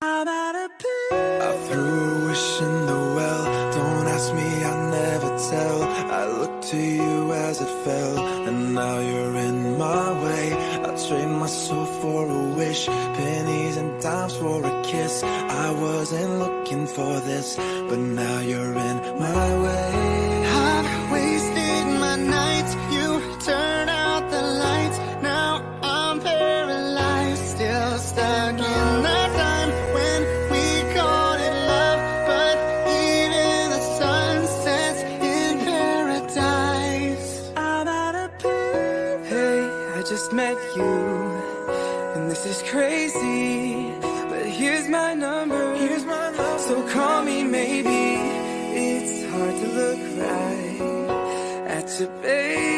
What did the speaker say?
I threw a wish in the well. Don't ask me, I never tell. I looked to you as it fell, and now you're in my way. I trade my soul for a wish, pennies and dimes for a kiss. I wasn't looking for this, but now you're in my way. I've wasted my nights, you turn out the lights. Now I'm paralyzed, still stuck in that time when we called it love. But even the sun sets in paradise. I'm out of peace. Hey, I just met you, and this is crazy, but here's my number. So call me maybe. It's hard to look right at you, baby.